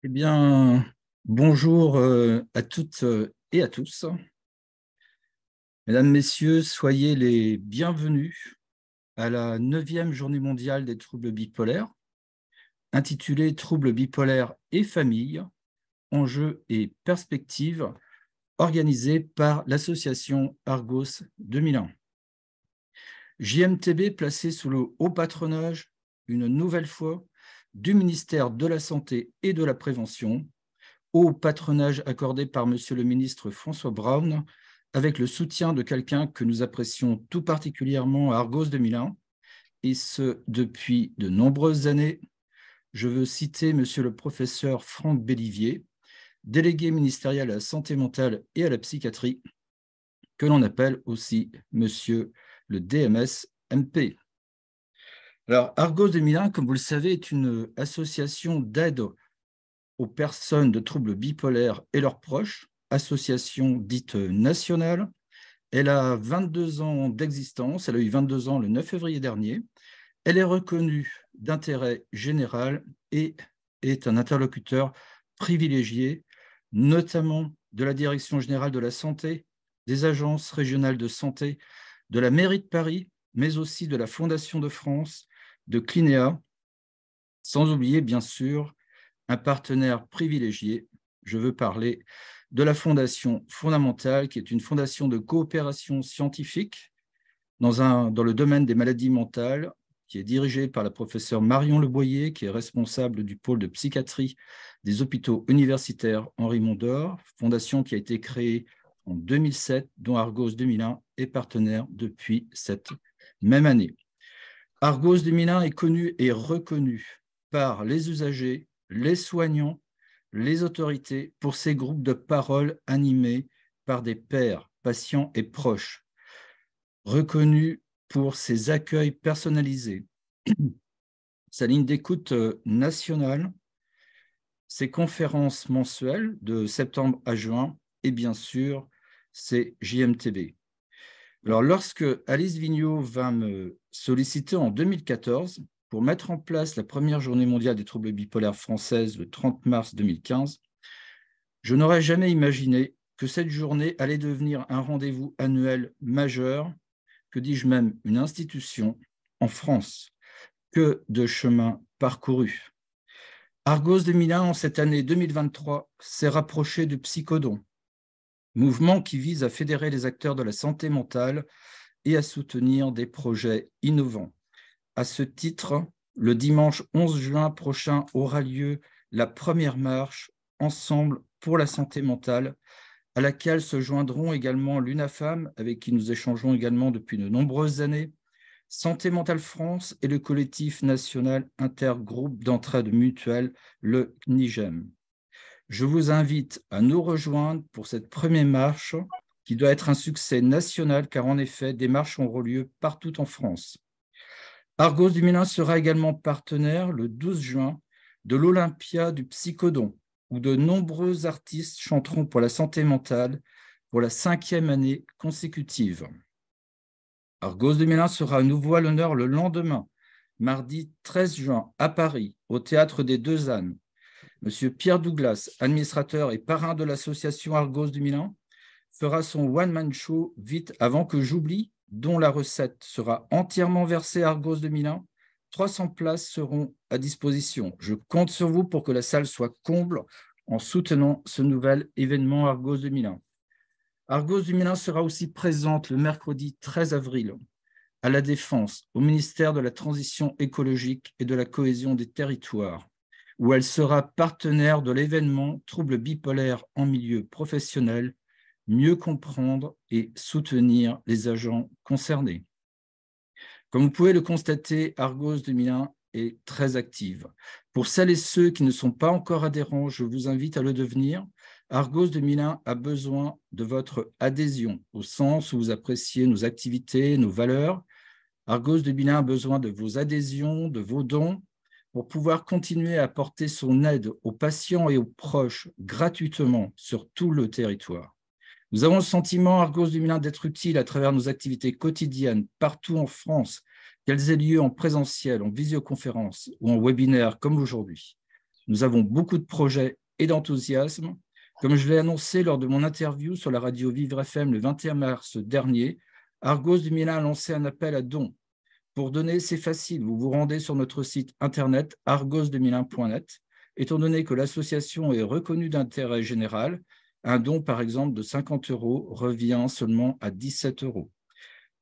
Eh bien, bonjour à toutes et à tous. Mesdames, Messieurs, soyez les bienvenus à la 9e journée mondiale des troubles bipolaires, intitulée Troubles bipolaires et famille, enjeux et perspectives, organisée par l'association Argos 2001. JMTB placé sous le haut patronage, une nouvelle fois, du ministère de la Santé et de la Prévention, au patronage accordé par Monsieur le ministre François Braun, avec le soutien de quelqu'un que nous apprécions tout particulièrement à Argos 2001, et ce depuis de nombreuses années. Je veux citer Monsieur le professeur Franck Bellivier, délégué ministériel à la santé mentale et à la psychiatrie, que l'on appelle aussi Monsieur le DMS-MP. Alors, Argos 2001, comme vous le savez, est une association d'aide aux personnes de troubles bipolaires et leurs proches, association dite nationale. Elle a 22 ans d'existence, elle a eu 22 ans le 9 février dernier. Elle est reconnue d'intérêt général et est un interlocuteur privilégié, notamment de la Direction générale de la santé, des agences régionales de santé, de la mairie de Paris, mais aussi de la Fondation de France, de Clinéa, sans oublier bien sûr un partenaire privilégié. Je veux parler de la Fondation fondamentale, qui est une fondation de coopération scientifique dans le domaine des maladies mentales, qui est dirigée par la professeure Marion Leboyer, qui est responsable du pôle de psychiatrie des hôpitaux universitaires Henri Mondor, fondation qui a été créée en 2007, dont Argos 2001 est partenaire depuis cette même année. Argos 2001 est connu et reconnu par les usagers, les soignants, les autorités pour ces groupes de parole animés par des pairs, patients et proches, reconnu pour ses accueils personnalisés, sa ligne d'écoute nationale, ses conférences mensuelles de septembre à juin et bien sûr ses JMTB. Alors, lorsque Alice Vigneault va me solliciter en 2014 pour mettre en place la première journée mondiale des troubles bipolaires française le 30 mars 2015, je n'aurais jamais imaginé que cette journée allait devenir un rendez-vous annuel majeur, que dis-je même une institution en France. Que de chemin parcouru. Argos 2001, en cette année 2023, s'est rapproché du Psychodon, mouvement qui vise à fédérer les acteurs de la santé mentale et à soutenir des projets innovants. À ce titre, le dimanche 11 juin prochain aura lieu la première marche Ensemble pour la santé mentale, à laquelle se joindront également l'UNAFAM, avec qui nous échangeons également depuis de nombreuses années, Santé mentale France et le collectif national intergroupe d'entraide mutuelle, le CNIGEM. Je vous invite à nous rejoindre pour cette première marche qui doit être un succès national, car en effet, des marches auront lieu partout en France. Argos 2001 sera également partenaire le 12 juin de l'Olympia du Psychodon, où de nombreux artistes chanteront pour la santé mentale pour la 5e année consécutive. Argos 2001 sera à nouveau à l'honneur le lendemain, mardi 13 juin, à Paris, au Théâtre des Deux Ânes. Monsieur Pierre Douglas, administrateur et parrain de l'association Argos 2001, fera son one-man show Vite avant que j'oublie, dont la recette sera entièrement versée à Argos 2001. 300 places seront à disposition. Je compte sur vous pour que la salle soit comble en soutenant ce nouvel événement Argos 2001. Argos 2001 sera aussi présente le mercredi 13 avril à la Défense, au ministère de la Transition écologique et de la cohésion des territoires, où elle sera partenaire de l'événement Troubles bipolaires en milieu professionnel, mieux comprendre et soutenir les agents concernés. Comme vous pouvez le constater, Argos 2001 est très active. Pour celles et ceux qui ne sont pas encore adhérents, je vous invite à le devenir. Argos 2001 a besoin de votre adhésion, au sens où vous appréciez nos activités, nos valeurs. Argos 2001 a besoin de vos adhésions, de vos dons, pour pouvoir continuer à apporter son aide aux patients et aux proches gratuitement sur tout le territoire. Nous avons le sentiment, Argos 2001, d'être utile à travers nos activités quotidiennes partout en France, qu'elles aient lieu en présentiel, en visioconférence ou en webinaire comme aujourd'hui. Nous avons beaucoup de projets et d'enthousiasme. Comme je l'ai annoncé lors de mon interview sur la radio Vivre FM le 21 mars dernier, Argos 2001 a lancé un appel à dons. Pour donner, c'est facile. Vous vous rendez sur notre site internet argos2001.net. Étant donné que l'association est reconnue d'intérêt général, un don, par exemple, de 50 € revient seulement à 17 €.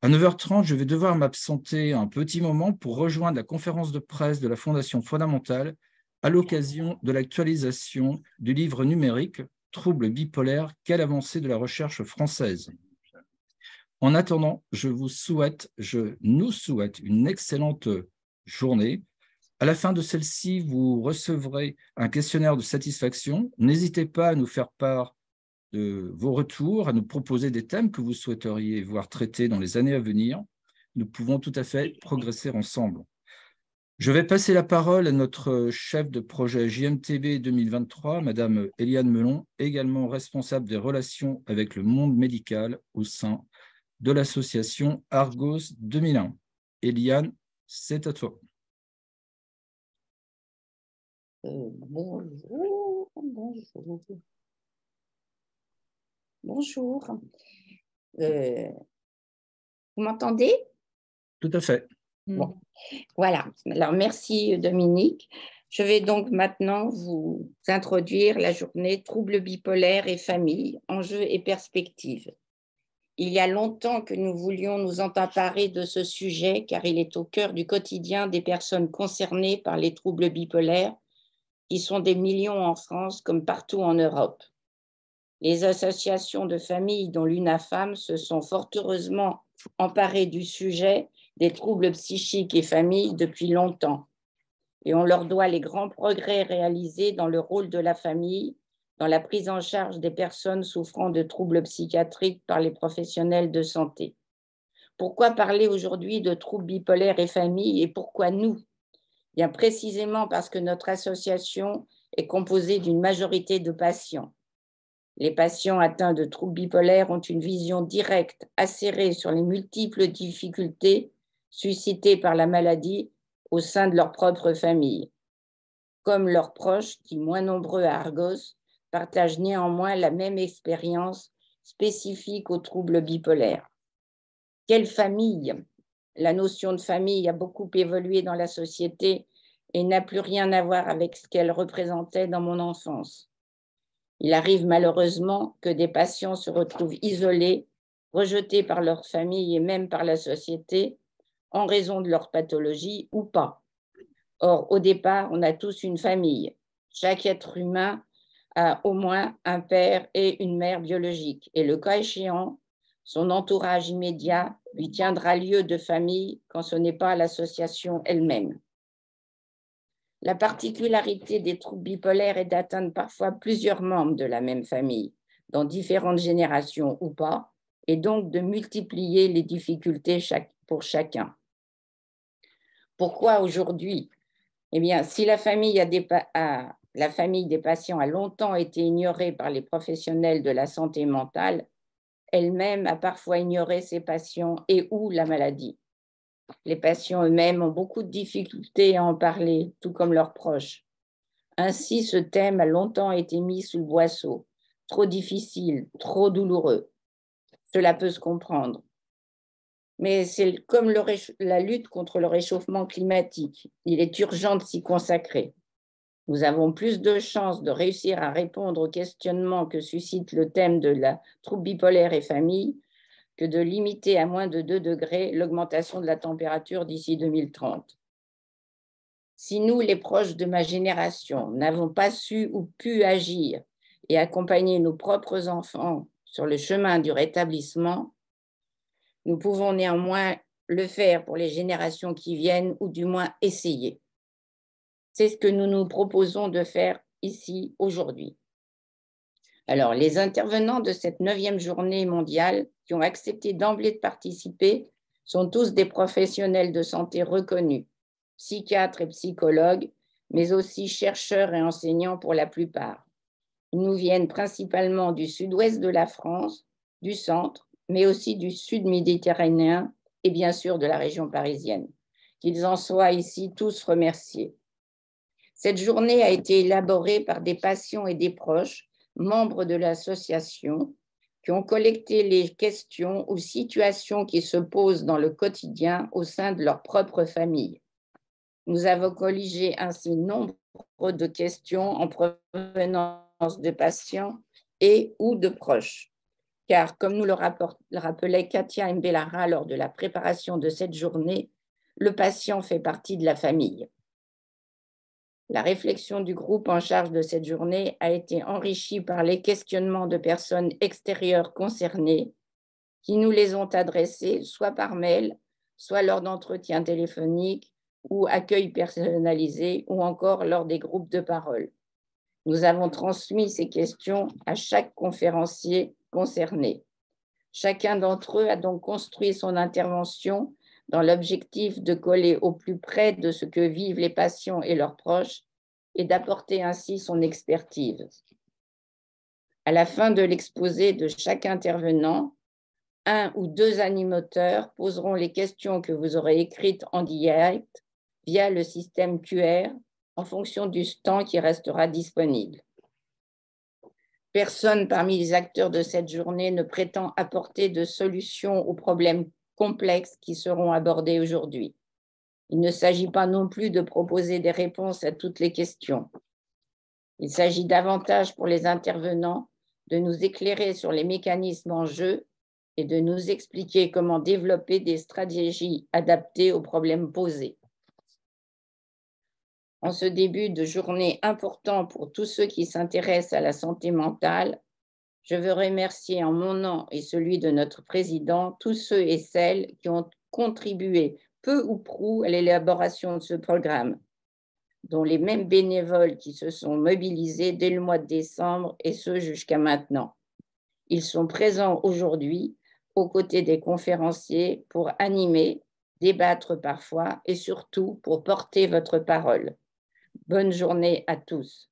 À 9h30, je vais devoir m'absenter un petit moment pour rejoindre la conférence de presse de la Fondation fondamentale à l'occasion de l'actualisation du livre numérique « Troubles bipolaires, quelle avancée de la recherche française ». En attendant, je nous souhaite une excellente journée. À la fin de celle-ci, vous recevrez un questionnaire de satisfaction. N'hésitez pas à nous faire part de vos retours, à nous proposer des thèmes que vous souhaiteriez voir traités dans les années à venir. Nous pouvons tout à fait progresser ensemble. Je vais passer la parole à notre chef de projet JMTB 2023, Madame Eliane Melon, également responsable des relations avec le monde médical au sein de l'association Argos 2001. Eliane, c'est à toi. Bonjour. Vous m'entendez? Tout à fait. Bon, voilà. Alors, merci Dominique. Je vais donc maintenant vous introduire la journée Troubles bipolaires et famille, enjeux et perspectives. Il y a longtemps que nous voulions nous emparer de ce sujet car il est au cœur du quotidien des personnes concernées par les troubles bipolaires, qui sont des millions en France comme partout en Europe. Les associations de familles, dont l'UNAFAM, se sont fort heureusement emparées du sujet des troubles psychiques et familles depuis longtemps. Et on leur doit les grands progrès réalisés dans le rôle de la famille, dans la prise en charge des personnes souffrant de troubles psychiatriques par les professionnels de santé. Pourquoi parler aujourd'hui de troubles bipolaires et familles et pourquoi nous? Bien précisément parce que notre association est composée d'une majorité de patients. Les patients atteints de troubles bipolaires ont une vision directe, acérée sur les multiples difficultés suscitées par la maladie au sein de leur propre famille. Comme leurs proches, qui, moins nombreux à Argos, partagent néanmoins la même expérience spécifique aux troubles bipolaires. Quelle famille? La notion de famille a beaucoup évolué dans la société et n'a plus rien à voir avec ce qu'elle représentait dans mon enfance. Il arrive malheureusement que des patients se retrouvent isolés, rejetés par leur famille et même par la société, en raison de leur pathologie ou pas. Or, au départ, on a tous une famille. Chaque être humain a au moins un père et une mère biologiques. Et le cas échéant, son entourage immédiat lui tiendra lieu de famille quand ce n'est pas l'association elle-même. La particularité des troubles bipolaires est d'atteindre parfois plusieurs membres de la même famille, dans différentes générations ou pas, et donc de multiplier les difficultés pour chacun. Pourquoi aujourd'hui? Eh bien, si la famille des patients a longtemps été ignorée par les professionnels de la santé mentale, elle-même a parfois ignoré ses patients et ou la maladie. Les patients eux-mêmes ont beaucoup de difficultés à en parler, tout comme leurs proches. Ainsi, ce thème a longtemps été mis sous le boisseau. Trop difficile, trop douloureux. Cela peut se comprendre. Mais c'est comme la lutte contre le réchauffement climatique. Il est urgent de s'y consacrer. Nous avons plus de chances de réussir à répondre aux questionnements que suscite le thème de la trouble bipolaire et famille que de limiter à moins de 2 degrés l'augmentation de la température d'ici 2030. Si nous, les proches de ma génération, n'avons pas su ou pu agir et accompagner nos propres enfants sur le chemin du rétablissement, nous pouvons néanmoins le faire pour les générations qui viennent, ou du moins essayer. C'est ce que nous nous proposons de faire ici aujourd'hui. Alors, les intervenants de cette 9e journée mondiale qui ont accepté d'emblée de participer sont tous des professionnels de santé reconnus, psychiatres et psychologues, mais aussi chercheurs et enseignants pour la plupart. Ils nous viennent principalement du sud-ouest de la France, du centre, mais aussi du sud méditerranéen et bien sûr de la région parisienne. Qu'ils en soient ici tous remerciés. Cette journée a été élaborée par des patients et des proches, membres de l'association, qui ont collecté les questions ou situations qui se posent dans le quotidien au sein de leur propre famille. Nous avons colligé ainsi nombre de questions en provenance de patients et ou de proches. Car, comme nous le rappelait Katia Mbellara lors de la préparation de cette journée, le patient fait partie de la famille. La réflexion du groupe en charge de cette journée a été enrichie par les questionnements de personnes extérieures concernées qui nous les ont adressés soit par mail, soit lors d'entretiens téléphoniques ou accueil personnalisé ou encore lors des groupes de parole. Nous avons transmis ces questions à chaque conférencier concerné. Chacun d'entre eux a donc construit son intervention dans l'objectif de coller au plus près de ce que vivent les patients et leurs proches et d'apporter ainsi son expertise. À la fin de l'exposé de chaque intervenant, un ou deux animateurs poseront les questions que vous aurez écrites en direct via le système QR en fonction du temps qui restera disponible. Personne parmi les acteurs de cette journée ne prétend apporter de solutions aux problèmes complexes qui seront abordés aujourd'hui. Il ne s'agit pas non plus de proposer des réponses à toutes les questions. Il s'agit davantage pour les intervenants de nous éclairer sur les mécanismes en jeu et de nous expliquer comment développer des stratégies adaptées aux problèmes posés. En ce début de journée important pour tous ceux qui s'intéressent à la santé mentale, je veux remercier en mon nom et celui de notre président tous ceux et celles qui ont contribué peu ou prou à l'élaboration de ce programme, dont les mêmes bénévoles qui se sont mobilisés dès le mois de décembre et ce jusqu'à maintenant. Ils sont présents aujourd'hui aux côtés des conférenciers pour animer, débattre parfois et surtout pour porter votre parole. Bonne journée à tous.